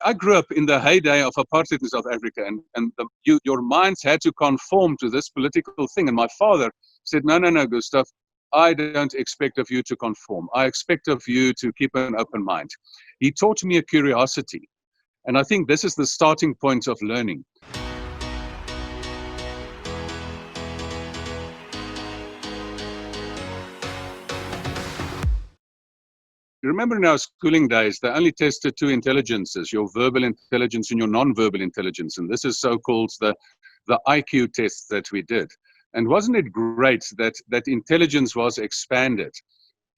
I grew up in the heyday of apartheid in South Africa, and your minds had to conform to this political thing. And my father said, no, Gustav, I don't expect of you to conform. I expect of you to keep an open mind. He taught me a curiosity. And I think this is the starting point of learning. Remember in our schooling days, they only tested two intelligences, your verbal intelligence and your non-verbal intelligence. And this is so-called the IQ tests that we did. And wasn't it great that intelligence was expanded?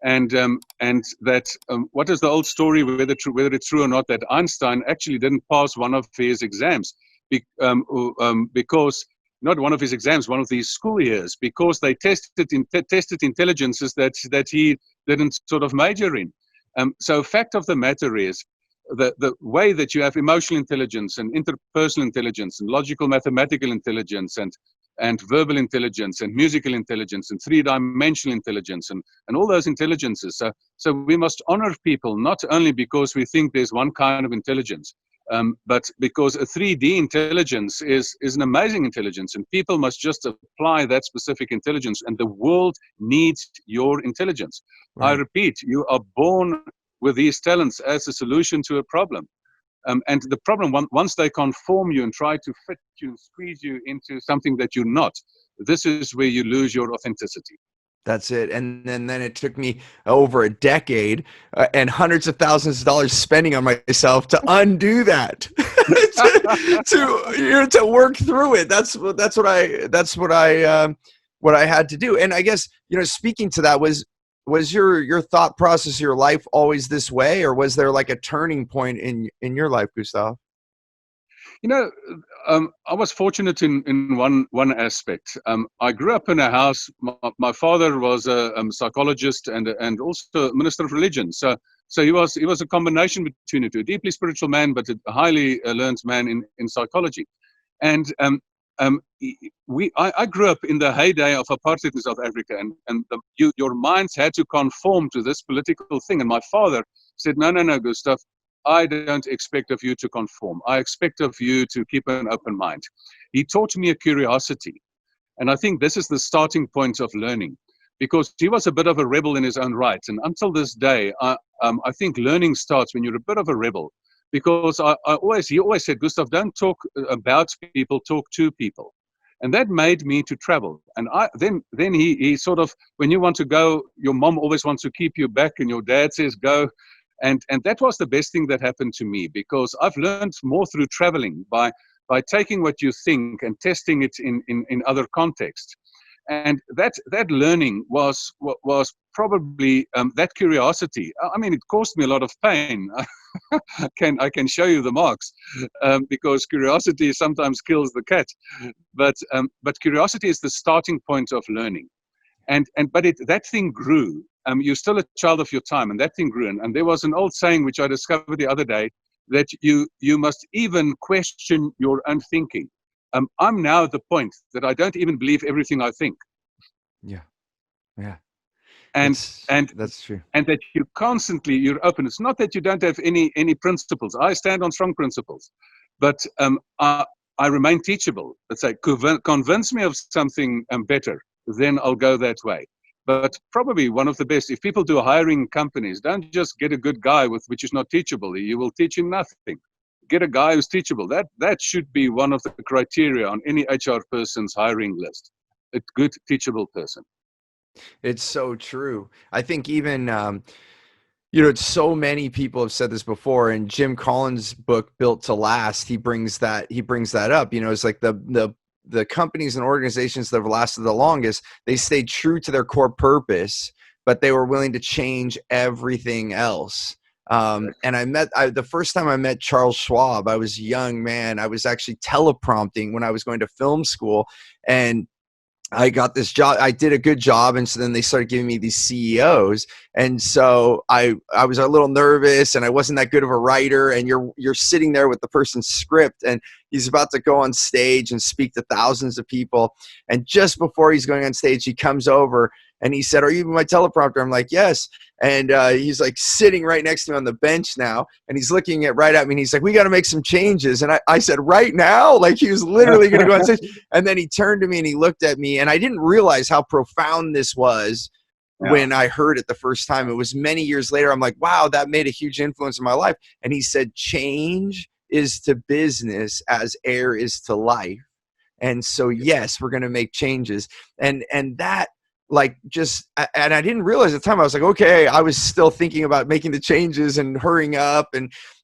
And that, what is the old story, whether it's true or not, that Einstein actually didn't pass one of his exams because, not one of his exams, one of these school years, because they tested intelligences that he didn't sort of major in. So fact of the matter is, the way that you have emotional intelligence and interpersonal intelligence and logical mathematical intelligence and verbal intelligence and musical intelligence and three-dimensional intelligence and all those intelligences. So we must honor people, not only because we think there's one kind of intelligence, but because a 3D intelligence is an amazing intelligence, and people must just apply that specific intelligence, and the world needs your intelligence. Right. I repeat, you are born with these talents as a solution to a problem. And the problem, once they conform you and try to fit you and squeeze you into something that you're not, this is where you lose your authenticity. That's it. And then it took me over a decade and hundreds of thousands of dollars spending on myself to undo that, to work through it. That's what I had to do. And I guess, speaking to that, was your thought process, your life always this way, or was there like a turning point in your life, Gustav? I was fortunate in one aspect. I grew up in a house. My father was a psychologist and also a minister of religion. So he was a combination between the two. A deeply spiritual man, but a highly learned man in psychology. And I grew up in the heyday of apartheid in South Africa, and your minds had to conform to this political thing. And my father said, no, Gustav, I don't expect of you to conform. I expect of you to keep an open mind. He taught me a curiosity. And I think this is the starting point of learning, because he was a bit of a rebel in his own right. And until this day, I think learning starts when you're a bit of a rebel. Because he always said, Gustav, don't talk about people, talk to people. And that made me to travel. And then he sort of, when you want to go, your mom always wants to keep you back, and your dad says, go. And that was the best thing that happened to me, because I've learned more through traveling by taking what you think and testing it in other contexts. And that learning was probably that curiosity. I mean, it caused me a lot of pain. I can show you the marks, because curiosity sometimes kills the cat. But curiosity is the starting point of learning. But that thing grew. You're still a child of your time, and that thing grew. And there was an old saying which I discovered the other day, that you must even question your own thinking. I'm now at the point that I don't even believe everything I think. Yeah. And that's true. And that you're open. It's not that you don't have any principles. I stand on strong principles, but I remain teachable. Let's say, convince me of something better, then I'll go that way. But probably one of the best, if people do hiring companies, don't just get a good guy which is not teachable. You will teach him nothing. Get a guy who's teachable. That should be one of the criteria on any HR person's hiring list. A good teachable person. It's so true. I think even, so many people have said this before, and Jim Collins' book Built to Last, he brings that up. It's like the companies and organizations that have lasted the longest, they stayed true to their core purpose, but they were willing to change everything else. And the first time I met Charles Schwab, I was a young man. I was actually teleprompting when I was going to film school, and I got this job. I did a good job. And so then they started giving me these CEOs. And so I was a little nervous, and I wasn't that good of a writer. And you're sitting there with the person's script, and he's about to go on stage and speak to thousands of people. And just before he's going on stage, he comes over And he said, "Are you my teleprompter?" I'm like, "Yes." And he's like sitting right next to me on the bench now, and he's looking right at me, and he's like, "We got to make some changes." And I said, "Right now?" Like he was literally going to go on stage. And then he turned to me and he looked at me, and I didn't realize how profound this was when I heard it the first time. It was many years later. I'm like, wow, that made a huge influence in my life. And he said, "Change is to business as air is to life." And so, yes, we're going to make changes. And that, like, and I didn't realize at the time. I was like, okay, I was still thinking about making the changes and hurrying up.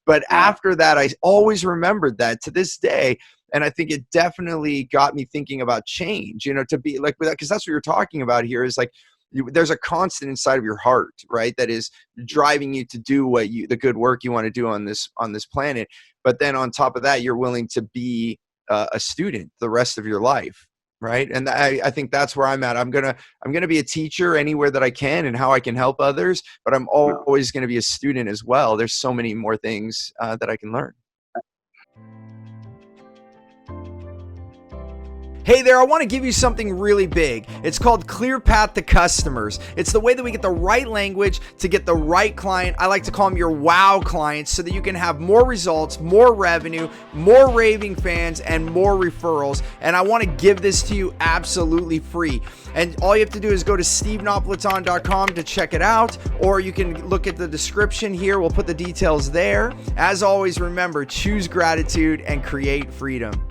But after that, I always remembered that to this day. And I think it definitely got me thinking about change, to be like, because that's what you're talking about here is like, there's a constant inside of your heart, right? That is driving you to do the good work you want to do on this planet. But then on top of that, you're willing to be a student the rest of your life. Right. And I think that's where I'm at. I'm going to be a teacher anywhere that I can and how I can help others, but I'm always going to be a student as well. There's so many more things that I can learn. Hey there, I want to give you something really big. It's called Clear Path to Customers. It's the way that we get the right language to get the right client. I like to call them your wow clients so that you can have more results, more revenue, more raving fans, and more referrals. And I want to give this to you absolutely free. And all you have to do is go to stevenapolitan.com to check it out, or you can look at the description here. We'll put the details there. As always, remember, choose gratitude and create freedom.